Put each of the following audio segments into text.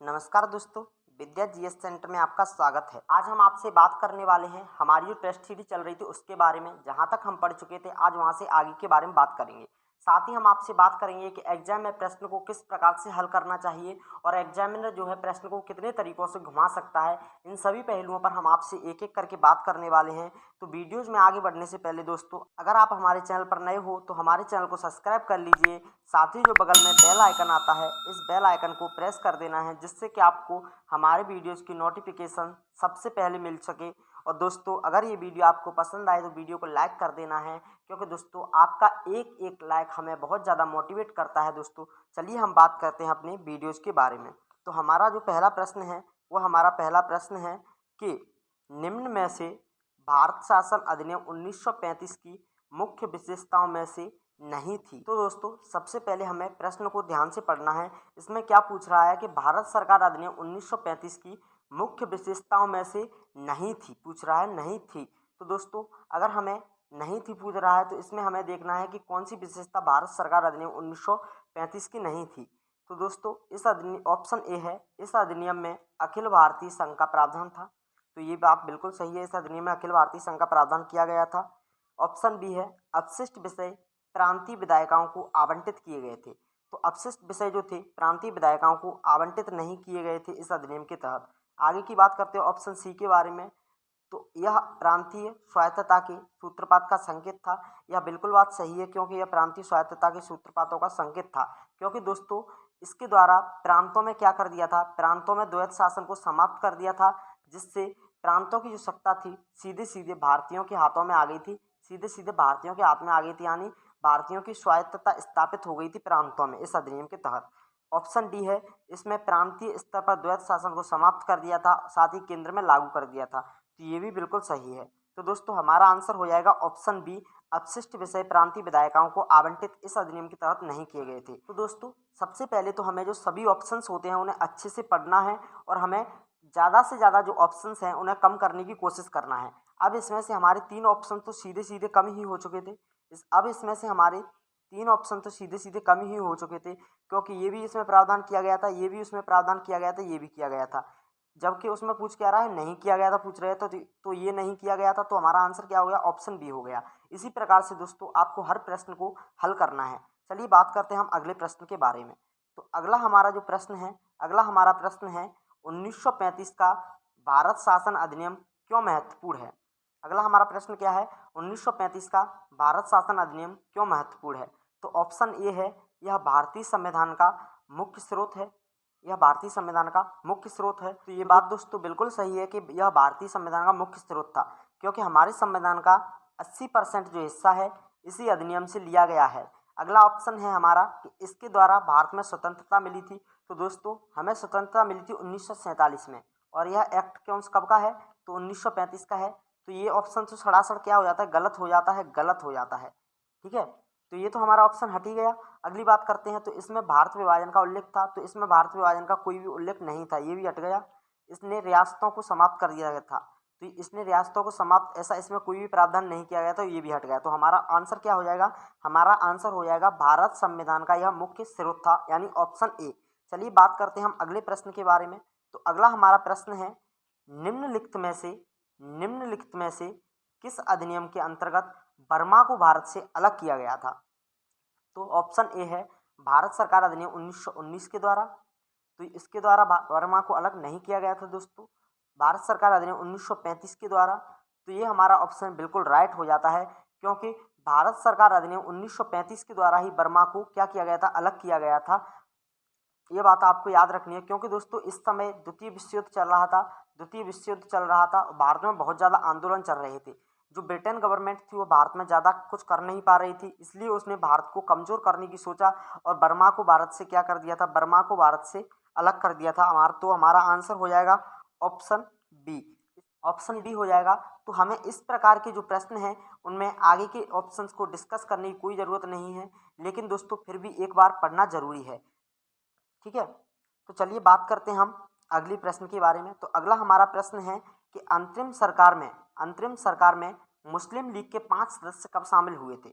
नमस्कार दोस्तों, विद्या GS centre में आपका स्वागत है। आज हम आपसे बात करने वाले हैं हमारी जो टेस्ट सीरीज चल रही थी उसके बारे में। जहां तक हम पढ़ चुके थे आज वहां से आगे के बारे में बात करेंगे। साथ ही हम आपसे बात करेंगे कि एग्जाम में प्रश्न को किस प्रकार से हल करना चाहिए और एग्जामिनर जो है प्रश्न को कितने तरीकों से घुमा सकता है। इन सभी पहलुओं पर हम आपसे एक एक करके बात करने वाले हैं। तो वीडियोज में आगे बढ़ने से पहले दोस्तों, अगर आप हमारे चैनल पर नए हो तो हमारे चैनल को सब्सक्राइब कर लीजिए। साथ ही जो बगल में बेल आइकन आता है, इस बेल आइकन को प्रेस कर देना है, जिससे कि आपको हमारे वीडियोस की नोटिफिकेशन सबसे पहले मिल सके। और दोस्तों, अगर ये वीडियो आपको पसंद आए तो वीडियो को लाइक कर देना है, क्योंकि दोस्तों आपका एक एक लाइक हमें बहुत ज़्यादा मोटिवेट करता है। दोस्तों चलिए हम बात करते हैं अपने वीडियोज़ के बारे में। तो हमारा जो पहला प्रश्न है वो हमारा पहला प्रश्न है कि निम्न में से भारत शासन अधिनियम 1935 की मुख्य विशेषताओं में से नहीं थी। तो दोस्तों सबसे पहले हमें प्रश्न को ध्यान से पढ़ना है। इसमें क्या पूछ रहा है कि भारत सरकार अधिनियम 1935 की मुख्य विशेषताओं में से नहीं थी, पूछ रहा है नहीं थी। तो दोस्तों अगर हमें नहीं थी पूछ रहा है तो इसमें हमें देखना है कि कौन सी विशेषता भारत सरकार अधिनियम 1935 की नहीं थी। तो दोस्तों इस अधिनियम ऑप्शन ए है, इस अधिनियम में अखिल भारतीय संघ का प्रावधान था। तो ये बात बिल्कुल सही है, इस अधिनियम में अखिल भारतीय संघ का प्रावधान किया गया था। ऑप्शन बी है, अपशिष्ट विषय प्रांतीय विधायिकाओं को आवंटित किए गए थे। तो अपशिष्ट विषय जो थे प्रांतीय विधायिकाओं को आवंटित नहीं किए गए थे इस अधिनियम के तहत। आगे की बात करते हैं ऑप्शन सी के बारे में। तो यह प्रांतीय स्वायत्तता के सूत्रपात का संकेत था। यह बिल्कुल बात सही है, क्योंकि यह प्रांतीय स्वायत्तता के सूत्रपातों का संकेत था। क्योंकि दोस्तों इसके द्वारा प्रांतों में क्या कर दिया था, प्रांतों में द्वैत शासन को समाप्त कर दिया था, जिससे प्रांतों की जो सत्ता थी सीधे सीधे भारतीयों के हाथों में आ गई थी, सीधे सीधे भारतीयों के हाथ में आ गई थी, यानी भारतीयों की स्वायत्तता स्थापित हो गई थी प्रांतों में इस अधिनियम के तहत। ऑप्शन डी है, इसमें प्रांतीय स्तर पर द्वैत शासन को समाप्त कर दिया था, साथ ही केंद्र में लागू कर दिया था। तो ये भी बिल्कुल सही है। तो दोस्तों हमारा आंसर हो जाएगा ऑप्शन बी, अपशिष्ट विषय प्रांतीय विधायिकाओं को आवंटित इस अधिनियम के तहत नहीं किए गए थे। तो दोस्तों सबसे पहले तो हमें जो सभी ऑप्शंस होते हैं उन्हें अच्छे से पढ़ना है और हमें ज़्यादा से ज़्यादा जो ऑप्शंस हैं उन्हें कम करने की कोशिश करना है। अब इसमें से हमारे 3 ऑप्शन तो सीधे सीधे कम ही हो चुके थे। अब इसमें से हमारे 3 ऑप्शन तो सीधे सीधे कम ही हो चुके थे, क्योंकि ये भी इसमें प्रावधान किया गया था, ये भी उसमें प्रावधान किया गया था, ये भी किया गया था। जबकि उसमें पूछ क्या रहा है, नहीं किया गया था पूछ रहे थे, तो ये नहीं किया गया था, तो हमारा आंसर क्या हो गया, ऑप्शन बी हो गया। इसी प्रकार से दोस्तों आपको हर प्रश्न को हल करना है। चलिए बात करते हैं हम अगले प्रश्न के बारे में। तो अगला हमारा जो प्रश्न है, अगला हमारा प्रश्न है 1935 का भारत शासन अधिनियम क्यों महत्वपूर्ण है। अगला हमारा प्रश्न क्या है, 1935 का भारत शासन अधिनियम क्यों महत्वपूर्ण है। तो ऑप्शन ए है, यह भारतीय संविधान का मुख्य स्रोत है, यह भारतीय संविधान का मुख्य स्रोत है। तो ये बात दोस्तों बिल्कुल सही है कि यह भारतीय संविधान का मुख्य स्रोत था, क्योंकि हमारे संविधान का 80% जो हिस्सा है इसी अधिनियम से लिया गया है। अगला ऑप्शन है हमारा कि इसके द्वारा भारत में स्वतंत्रता मिली थी। तो दोस्तों हमें स्वतंत्रता मिली थी 1947 में, और यह एक्ट कौन कब का है, तो 1935 का है। तो ये ऑप्शन तो सरासर क्या हो जाता है, गलत हो जाता है, गलत हो जाता है। ठीक है, तो ये तो हमारा ऑप्शन हट ही गया। अगली बात करते हैं, तो इसमें भारत विभाजन का उल्लेख था, तो इसमें भारत विभाजन का कोई भी उल्लेख नहीं था, ये भी हट गया। इसने रियासतों को समाप्त कर दिया गया था, तो इसने रियासतों को समाप्त, ऐसा इसमें कोई भी प्रावधान नहीं किया गया, तो ये भी हट गया। तो हमारा आंसर क्या हो जाएगा, हमारा आंसर हो जाएगा भारत संविधान का यह मुख्य स्रोत था, यानी ऑप्शन ए। चलिए बात करते हैं हम अगले प्रश्न के बारे में। तो अगला हमारा प्रश्न है, निम्नलिखित में से किस अधिनियम के अंतर्गत बर्मा को भारत से अलग किया गया था। तो ऑप्शन ए है, भारत सरकार अधिनियम 1919 के द्वारा। तो इसके द्वारा बर्मा को अलग नहीं किया गया था दोस्तों, भारत सरकार अधिनियम 1935 के द्वारा। तो ये हमारा ऑप्शन बिल्कुल राइट हो जाता है, क्योंकि भारत सरकार अधिनियम 1935 के द्वारा ही बर्मा को क्या किया गया था, अलग किया गया था। ये बात आपको याद रखनी है, क्योंकि दोस्तों इस समय द्वितीय विश्व युद्ध चल रहा था, द्वितीय विश्व युद्ध चल रहा था, भारत में बहुत ज़्यादा आंदोलन चल रहे थे। जो ब्रिटेन गवर्नमेंट थी वो भारत में ज़्यादा कुछ कर नहीं पा रही थी, इसलिए उसने भारत को कमज़ोर करने की सोचा और बर्मा को भारत से क्या कर दिया था, बर्मा को भारत से अलग कर दिया था। तो हमारा आंसर हो जाएगा ऑप्शन बी, ऑप्शन बी हो जाएगा। तो हमें इस प्रकार के जो प्रश्न हैं उनमें आगे के ऑप्शंस को डिस्कस करने की कोई ज़रूरत नहीं है, लेकिन दोस्तों फिर भी एक बार पढ़ना ज़रूरी है। ठीक है, तो चलिए बात करते हैं हम अगली प्रश्न के बारे में। तो अगला हमारा प्रश्न है कि अंतरिम सरकार में मुस्लिम लीग के 5 सदस्य कब शामिल हुए थे।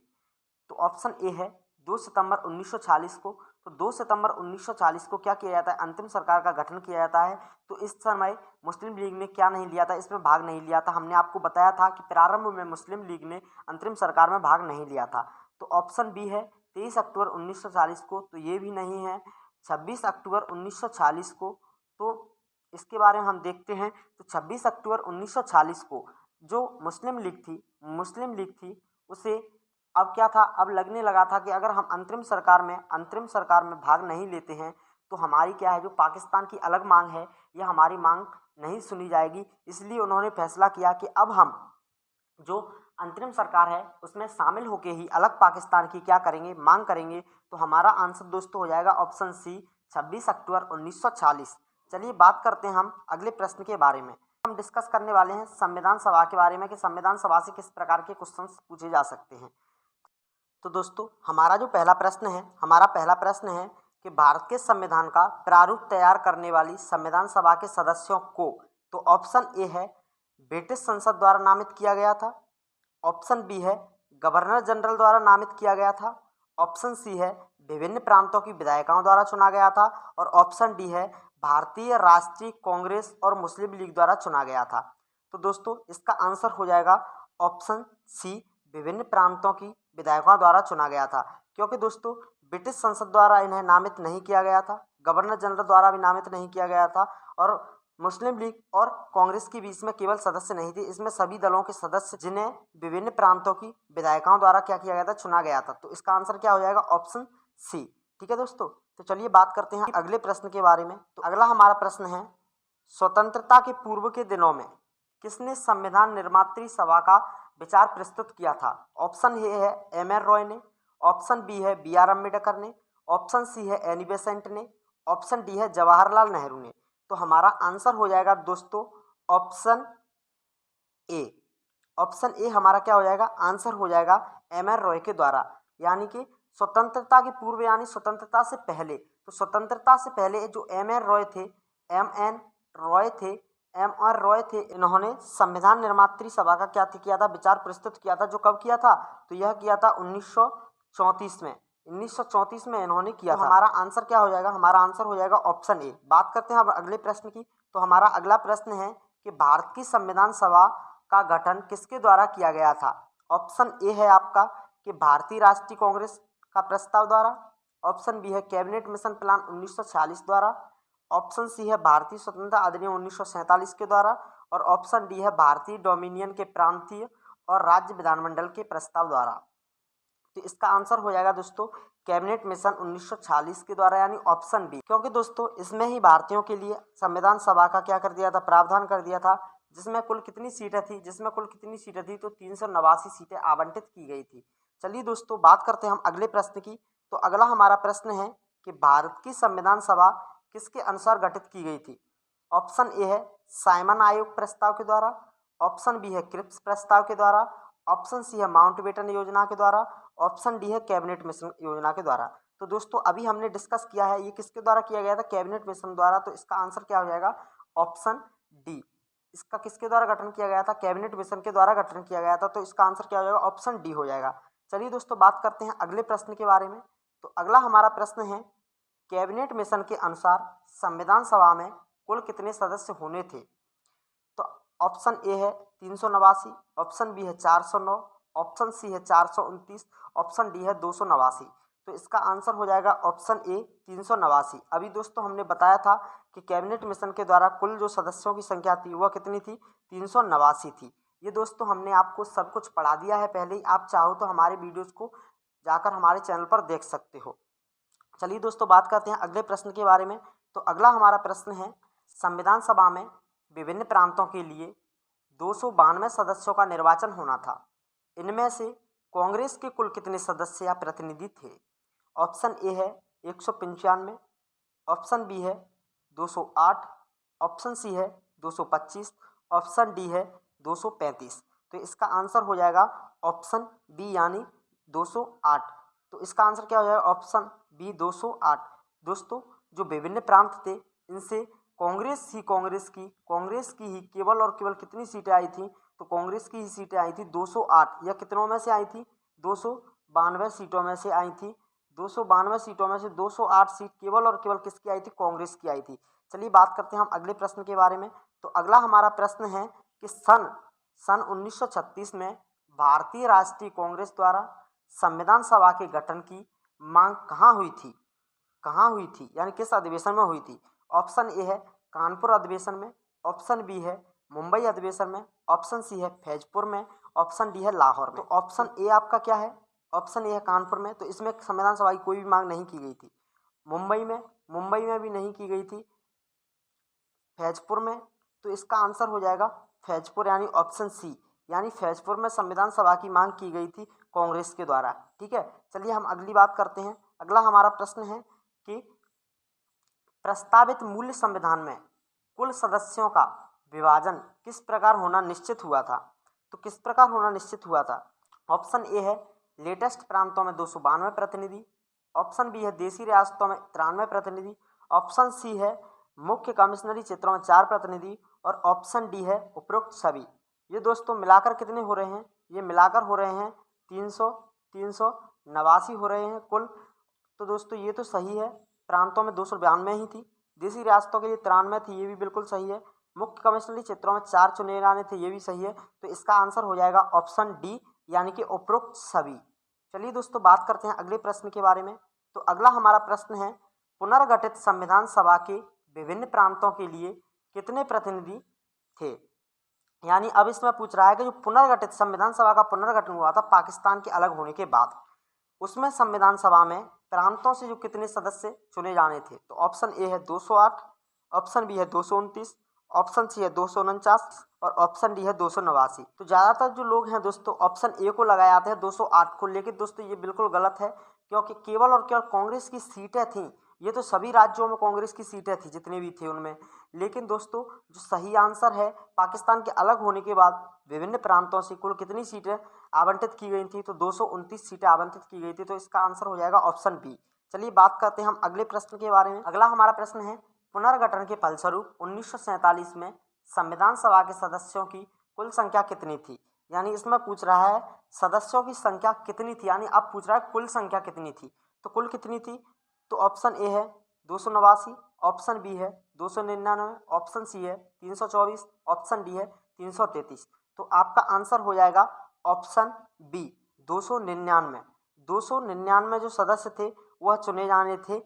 तो ऑप्शन ए है 2 सितंबर 1946 को, तो 2 सितंबर 1940 को क्या किया जाता है, अंतरिम सरकार का गठन किया जाता है। तो इस समय मुस्लिम लीग ने क्या नहीं लिया था, इसमें भाग नहीं लिया था। हमने आपको बताया था कि प्रारंभ में मुस्लिम लीग ने अंतरिम सरकार में भाग नहीं लिया था। तो ऑप्शन बी है 23 अक्टूबर 1940 को, तो ये भी नहीं है। 26 अक्टूबर 1940 को, तो इसके बारे में हम देखते हैं। तो 26 अक्टूबर 1940 को जो मुस्लिम लीग थी उसे अब क्या था, अब लगने लगा था कि अगर हम अंतरिम सरकार में भाग नहीं लेते हैं तो हमारी क्या है, जो पाकिस्तान की अलग मांग है, यह हमारी मांग नहीं सुनी जाएगी। इसलिए उन्होंने फैसला किया कि अब हम जो अंतरिम सरकार है उसमें शामिल होके ही अलग पाकिस्तान की क्या करेंगे, मांग करेंगे। तो हमारा आंसर दोस्तों हो जाएगा ऑप्शन सी, 26 अक्टूबर 1940। चलिए बात करते हैं हम अगले प्रश्न के बारे में। हम डिस्कस करने वाले हैं संविधान सभा के बारे में कि संविधान सभा से किस प्रकार के क्वेश्चंस पूछे जा सकते हैं। तो दोस्तों हमारा पहला प्रश्न है कि भारत के संविधान का प्रारूप तैयार करने वाली संविधान सभा के सदस्यों को, तो ऑप्शन ए है ब्रिटिश संसद द्वारा नामित किया गया था, ऑप्शन बी है गवर्नर जनरल द्वारा नामित किया गया था, ऑप्शन सी है विभिन्न प्रांतों की विधायिकाओं द्वारा चुना गया था, और ऑप्शन डी है भारतीय राष्ट्रीय कांग्रेस और मुस्लिम लीग द्वारा चुना गया था। तो दोस्तों इसका आंसर हो जाएगा ऑप्शन सी, विभिन्न प्रांतों की विधायकों द्वारा चुना गया था। क्योंकि दोस्तों ब्रिटिश संसद द्वारा इन्हें नामित नहीं किया गया था, गवर्नर जनरल द्वारा भी नामित नहीं किया गया था, और मुस्लिम लीग और कांग्रेस के बीच में केवल सदस्य नहीं थे, इसमें सभी दलों के सदस्य जिन्हें विभिन्न प्रांतों की विधायिकाओं द्वारा क्या किया गया था, चुना गया था। तो इसका आंसर क्या हो जाएगा, ऑप्शन सी। ठीक है दोस्तों, तो चलिए बात करते हैं अगले प्रश्न के बारे में। तो अगला हमारा प्रश्न है, स्वतंत्रता के पूर्व के दिनों में किसने संविधान निर्मात्री सभा का विचार प्रस्तुत किया था। ऑप्शन ए है एम.एन. रॉय ने, ऑप्शन बी है बी.आर. अम्बेडकर ने, ऑप्शन सी है एनी बेसेंट ने, ऑप्शन डी है जवाहरलाल नेहरू ने। तो हमारा आंसर हो जाएगा दोस्तों ऑप्शन ए। ऑप्शन ए हमारा क्या हो जाएगा, आंसर हो जाएगा एम.एन. रॉय के द्वारा, यानी कि स्वतंत्रता के पूर्व यानी स्वतंत्रता से पहले। तो स्वतंत्रता से पहले जो एम.एन. रॉय थे, इन्होंने संविधान निर्मात्री सभा का क्या किया था, विचार प्रस्तुत किया था। जो कब किया था, तो यह किया था 1934 में इन्होंने किया था। हमारा आंसर क्या हो जाएगा, हमारा आंसर हो जाएगा ऑप्शन ए। बात करते हैं अब अगले प्रश्न की। तो हमारा अगला प्रश्न है कि भारत की संविधान सभा का गठन किसके द्वारा किया गया था। ऑप्शन ए है आपका कि भारतीय राष्ट्रीय कांग्रेस का प्रस्ताव द्वारा, ऑप्शन बी है कैबिनेट मिशन प्लान 1946 द्वारा, ऑप्शन सी है भारतीय स्वतंत्रता अधिनियम 1947 के द्वारा, और ऑप्शन डी है भारतीय डोमिनियन के प्रांतीय और राज्य विधानमंडल के प्रस्ताव द्वारा। तो इसका आंसर हो जाएगा दोस्तों कैबिनेट मिशन 1946 के द्वारा, यानी ऑप्शन बी। क्योंकि दोस्तों इसमें ही भारतीयों के लिए संविधान सभा का क्या कर दिया था, प्रावधान कर दिया था, जिसमें कुल कितनी सीटें थी, तो 389 सीटें आवंटित की गई थी। चलिए दोस्तों बात करते हैं हम अगले प्रश्न की। तो अगला हमारा प्रश्न है कि भारत की संविधान सभा किसके अनुसार गठित की गई थी। ऑप्शन ए है साइमन आयोग प्रस्ताव के द्वारा, ऑप्शन बी है क्रिप्स प्रस्ताव के द्वारा, ऑप्शन सी है माउंटबेटन योजना के द्वारा, ऑप्शन डी है कैबिनेट मिशन योजना के द्वारा। तो दोस्तों अभी हमने डिस्कस किया है ये किसके द्वारा किया गया था, कैबिनेट मिशन द्वारा। तो इसका आंसर क्या हो जाएगा, ऑप्शन डी। इसका किसके द्वारा गठन किया गया था, कैबिनेट मिशन के द्वारा गठन किया गया था। तो इसका आंसर क्या हो जाएगा, ऑप्शन डी हो जाएगा। चलिए दोस्तों बात करते हैं अगले प्रश्न के बारे में। तो अगला हमारा प्रश्न है, कैबिनेट मिशन के अनुसार संविधान सभा में कुल कितने सदस्य होने थे। तो ऑप्शन ए है 389, ऑप्शन बी है 409, ऑप्शन सी है 429, ऑप्शन डी है 289। तो इसका आंसर हो जाएगा ऑप्शन ए 389। अभी दोस्तों हमने बताया था कि कैबिनेट मिशन के द्वारा कुल जो सदस्यों की संख्या थी वह कितनी थी, 389 थी। ये दोस्तों हमने आपको सब कुछ पढ़ा दिया है पहले ही, आप चाहो तो हमारे वीडियोज़ को जाकर हमारे चैनल पर देख सकते हो। चलिए दोस्तों बात करते हैं अगले प्रश्न के बारे में। तो अगला हमारा प्रश्न है, संविधान सभा में विभिन्न प्रांतों के लिए 292 सदस्यों का निर्वाचन होना था। इनमें से कांग्रेस के कुल कितने सदस्य या प्रतिनिधि थे। ऑप्शन ए है 195, ऑप्शन बी है 208, ऑप्शन सी है 225, ऑप्शन डी है 235। तो इसका आंसर हो जाएगा ऑप्शन बी यानी 208। तो इसका आंसर क्या हो जाएगा, ऑप्शन बी 208। दोस्तों जो विभिन्न प्रांत थे इनसे कांग्रेस की ही केवल और केवल कितनी सीटें आई थी, तो कांग्रेस की ही सीटें आई थी 208। या कितनों में से आई थी, 292 सीटों में से आई थी 292 सीटों में से 208 सीट केवल और केवल किसकी आई थी? कांग्रेस की आई थी। चलिए बात करते हैं हम अगले प्रश्न के बारे में। तो अगला हमारा प्रश्न है कि सन 1936 में भारतीय राष्ट्रीय कांग्रेस द्वारा संविधान सभा के गठन की मांग कहाँ हुई थी? कहाँ हुई थी यानी किस अधिवेशन में हुई थी? ऑप्शन ए है कानपुर अधिवेशन में, ऑप्शन बी है मुंबई अधिवेशन में, ऑप्शन सी है फैजपुर में, ऑप्शन डी है लाहौर में। तो ऑप्शन ए आपका क्या है? ऑप्शन ए है कानपुर में। तो इसमें संविधान सभा की कोई भी मांग नहीं की गई थी। मुंबई में भी नहीं की गई थी। फैजपुर में, तो इसका आंसर हो जाएगा फैजपुर यानी ऑप्शन सी, यानी फैजपुर में संविधान सभा की मांग की गई थी कांग्रेस के द्वारा। ठीक है, चलिए हम अगली बात करते हैं। अगला हमारा प्रश्न है कि प्रस्तावित मूल संविधान में कुल सदस्यों का विभाजन किस प्रकार होना निश्चित हुआ था? तो किस प्रकार होना निश्चित हुआ था? ऑप्शन ए है लेटेस्ट प्रांतों में 292 प्रतिनिधि, ऑप्शन बी है देशी रियासतों में 93 प्रतिनिधि, ऑप्शन सी है मुख्य कमिश्नरी क्षेत्रों में 4 प्रतिनिधि और ऑप्शन डी है उपरोक्त सभी। ये दोस्तों मिलाकर कितने हो रहे हैं? ये मिलाकर हो रहे हैं 389 हो रहे हैं कुल। तो दोस्तों ये तो सही है, प्रांतों में 292 ही थी, देशी रियासतों के लिए 93 थी, ये भी बिल्कुल सही है, मुख्य कमिश्नरी क्षेत्रों में 4 चुने जाने थे, ये भी सही है। तो इसका आंसर हो जाएगा ऑप्शन डी यानी कि उपरोक्त सभी। चलिए दोस्तों बात करते हैं अगले प्रश्न के बारे में। तो अगला हमारा प्रश्न है पुनर्गठित संविधान सभा के विभिन्न प्रांतों के लिए कितने प्रतिनिधि थे? यानी अब इसमें पूछ रहा है कि जो पुनर्गठित संविधान सभा का पुनर्गठन हुआ था पाकिस्तान के अलग होने के बाद, उसमें संविधान सभा में प्रांतों से जो कितने सदस्य चुने जाने थे? तो ऑप्शन ए है 208, ऑप्शन बी है 229, ऑप्शन सी है 249 और ऑप्शन डी है 289। तो ज़्यादातर जो लोग हैं दोस्तों ऑप्शन ए को लगाए आते हैं 208 को, लेकिन दोस्तों ये बिल्कुल गलत है, क्योंकि केवल और केवल कांग्रेस की सीटें थीं। ये तो सभी राज्यों में कांग्रेस की सीटें थी जितने भी थे उनमें, लेकिन दोस्तों जो सही आंसर है पाकिस्तान के अलग होने के बाद विभिन्न प्रांतों से कुल कितनी सीटें आवंटित की गई थी? तो 229 सीटें आवंटित की गई थी। तो इसका आंसर हो जाएगा ऑप्शन बी। चलिए बात करते हैं हम अगले प्रश्न के बारे में। अगला हमारा प्रश्न है पुनर्गठन के फलस्वरूप 1947 में संविधान सभा के सदस्यों की कुल संख्या कितनी थी? यानी इसमें पूछ रहा है सदस्यों की संख्या कितनी थी, यानी अब पूछ रहा है कुल संख्या कितनी थी। तो कुल कितनी थी? तो ऑप्शन ए है 289, ऑप्शन बी है 299, ऑप्शन सी है 324, ऑप्शन डी है 333। तो आपका आंसर हो जाएगा ऑप्शन बी 299। 299 जो सदस्य थे वह चुने जाने थे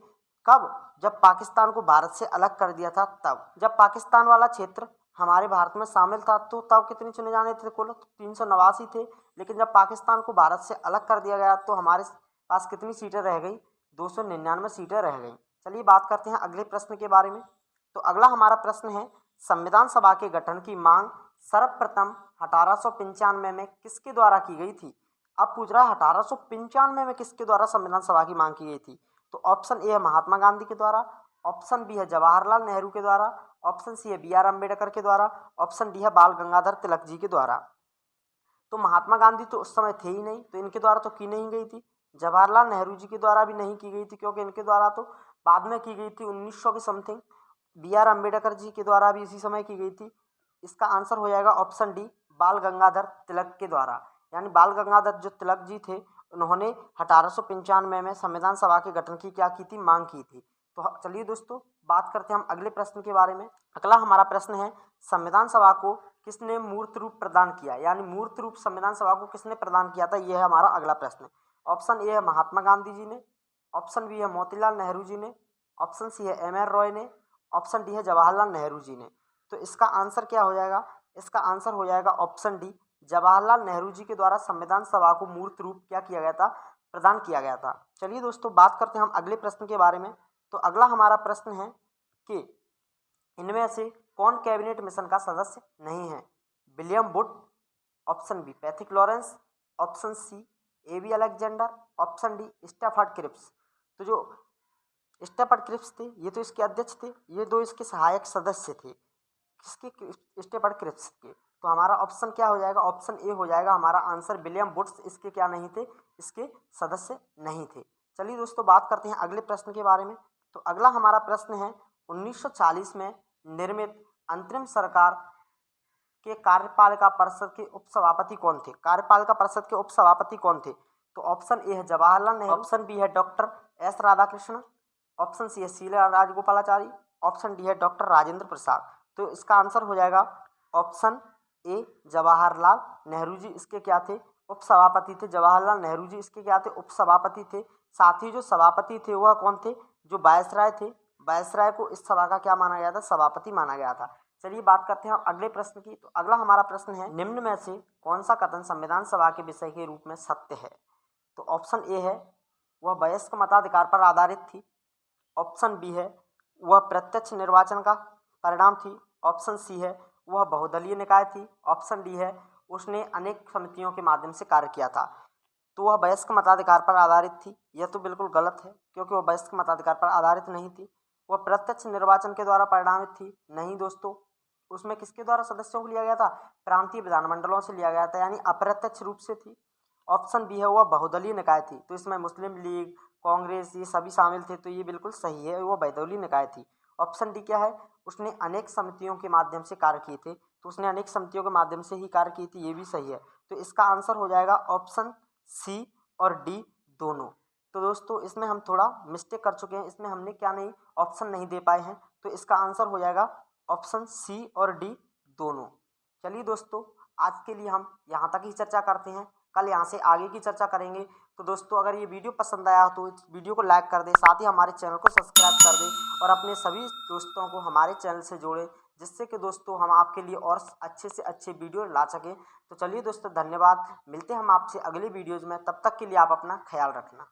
कब? जब पाकिस्तान को भारत से अलग कर दिया था तब। जब पाकिस्तान वाला क्षेत्र हमारे भारत में शामिल था तो तब कितने चुने जाने थे? कुल 389 थे, लेकिन जब पाकिस्तान को भारत से अलग कर दिया गया तो हमारे पास कितनी सीटें रह गई? 299 सीटें रह गई। चलिए बात करते हैं अगले प्रश्न के बारे में। तो अगला हमारा प्रश्न है संविधान सभा के गठन की मांग सर्वप्रथम 1895 में किसके द्वारा की गई थी? अब पूछ रहा है 1895 में किसके द्वारा संविधान सभा की मांग की गई थी? तो ऑप्शन ए है महात्मा गांधी के द्वारा, ऑप्शन बी है जवाहरलाल नेहरू के द्वारा, ऑप्शन सी है बी.आर. अम्बेडकर के द्वारा, ऑप्शन डी है बाल गंगाधर तिलक जी के द्वारा। तो महात्मा गांधी तो उस समय थे ही नहीं, तो इनके द्वारा तो की नहीं गई थी। जवाहरलाल नेहरू जी के द्वारा भी नहीं की गई थी, क्योंकि इनके द्वारा तो बाद में की गई थी 1900 के समथिंग। बी.आर. अम्बेडकर जी के द्वारा भी इसी समय की गई थी। इसका आंसर हो जाएगा ऑप्शन डी बाल गंगाधर तिलक के द्वारा। यानी बाल गंगाधर जो तिलक जी थे उन्होंने 1895 में संविधान सभा के गठन की क्या की थी? मांग की थी। तो चलिए दोस्तों बात करते हैं हम अगले प्रश्न के बारे में। अगला हमारा प्रश्न है संविधान सभा को किसने मूर्त रूप प्रदान किया? यानी मूर्त रूप संविधान सभा को किसने प्रदान किया था? यह है हमारा अगला प्रश्न। ऑप्शन ए है महात्मा गांधी जी ने, ऑप्शन बी है मोतीलाल नेहरू जी ने, ऑप्शन सी है एम.आर. रॉय ने, ऑप्शन डी है जवाहरलाल नेहरू जी ने। तो इसका आंसर क्या हो जाएगा? इसका आंसर हो जाएगा ऑप्शन डी जवाहरलाल नेहरू जी के द्वारा संविधान सभा को मूर्त रूप क्या किया गया था? प्रदान किया गया था। चलिए दोस्तों बात करते हैं हम अगले प्रश्न के बारे में। तो अगला हमारा प्रश्न है कि इनमें से कौन कैबिनेट मिशन का सदस्य नहीं है? William Wood, option B Pethick Lawrence, option C A B. Alexander, option D Stafford Cripps. तो जो स्टैफर्ड क्रिप्स थे ये तो इसके अध्यक्ष थे, ये दो इसके सहायक सदस्य थे। किसके? स्टैफर्ड क्रिप्स के। तो हमारा ऑप्शन क्या हो जाएगा? ऑप्शन ए हो जाएगा हमारा आंसर। विलियम वुड्स इसके क्या नहीं थे? इसके सदस्य नहीं थे। चलिए दोस्तों बात करते हैं अगले प्रश्न के बारे में। तो अगला हमारा प्रश्न है 1940 में निर्मित अंतरिम सरकार के कार्यपालिका परिषद के उपसभापति कौन थे? कार्यपालिका परिषद के उपसभापति कौन थे? तो ऑप्शन ए है जवाहरलाल नेहरू, ऑप्शन बी है doctor S Radhakrishnan, option C है शीला राजगोपालाचारी, ऑप्शन डी है डॉक्टर राजेंद्र प्रसाद। तो इसका आंसर हो जाएगा ऑप्शन ए जवाहरलाल नेहरू जी इसके क्या थे, उपसभापति थे। जवाहरलाल नेहरू जी इसके क्या थे, उपसभापति थे। साथ ही जो सभापति थे वह कौन थे, जो वायसराय थे। वायसराय को इस सभा का क्या माना गया था, सभापति माना गया था। चलिए बात करते हैं हम अगले प्रश्न की। तो अगला हमारा प्रश्न है, निम्न में से कौन सा कथन संविधान सभा के विषय के रूप में सत्य है। तो ऑप्शन ए है वह वयस्क मताधिकार पर आधारित थी, ऑप्शन बी है वह प्रत्यक्ष निर्वाचन का परिणाम थी, ऑप्शन सी है वह बहुदलीय निकाय थी, ऑप्शन डी है उसने अनेक समितियों के माध्यम से कार्य किया था। तो वह वयस्क मताधिकार पर आधारित थी, यह तो बिल्कुल गलत है क्योंकि वह वयस्क मताधिकार पर आधारित नहीं थी। वह प्रत्यक्ष निर्वाचन के द्वारा परिणामित थी, नहीं दोस्तों। उसमें किसके द्वारा सदस्यों को लिया गया था, प्रांतीय विधानमंडलों से लिया गया था, यानी अप्रत्यक्ष रूप से थी। ऑप्शन बी है वह बहुदलीय निकाय थी, तो इसमें मुस्लिम लीग, कांग्रेस ये सभी शामिल थे, तो ये बिल्कुल सही है, वह बहुदलीय निकाय थी। ऑप्शन डी क्या है, उसने अनेक समितियों के माध्यम से कार्य किए थे, तो उसने अनेक समितियों के माध्यम से ही कार्य की थी, ये भी सही है। तो इसका आंसर हो जाएगा ऑप्शन सी और डी दोनों। तो दोस्तों इसमें हम थोड़ा मिस्टेक कर चुके हैं, इसमें हमने क्या नहीं ऑप्शन नहीं दे पाए हैं, तो इसका आंसर हो जाएगा ऑप्शन सी और डी दोनों। चलिए दोस्तों आज के लिए हम यहाँ तक ही चर्चा करते हैं, कल यहाँ से आगे की चर्चा करेंगे। तो दोस्तों अगर ये वीडियो पसंद आया तो इस वीडियो को लाइक कर दें, साथ ही हमारे चैनल को सब्सक्राइब कर दें और अपने सभी दोस्तों को हमारे चैनल से जोड़ें, जिससे कि दोस्तों हम आपके लिए और अच्छे से अच्छे वीडियो ला सकें। तो चलिए दोस्तों धन्यवाद, मिलते हैं हम आपसे अगले वीडियोज़ में, तब तक के लिए आप अपना ख्याल रखना।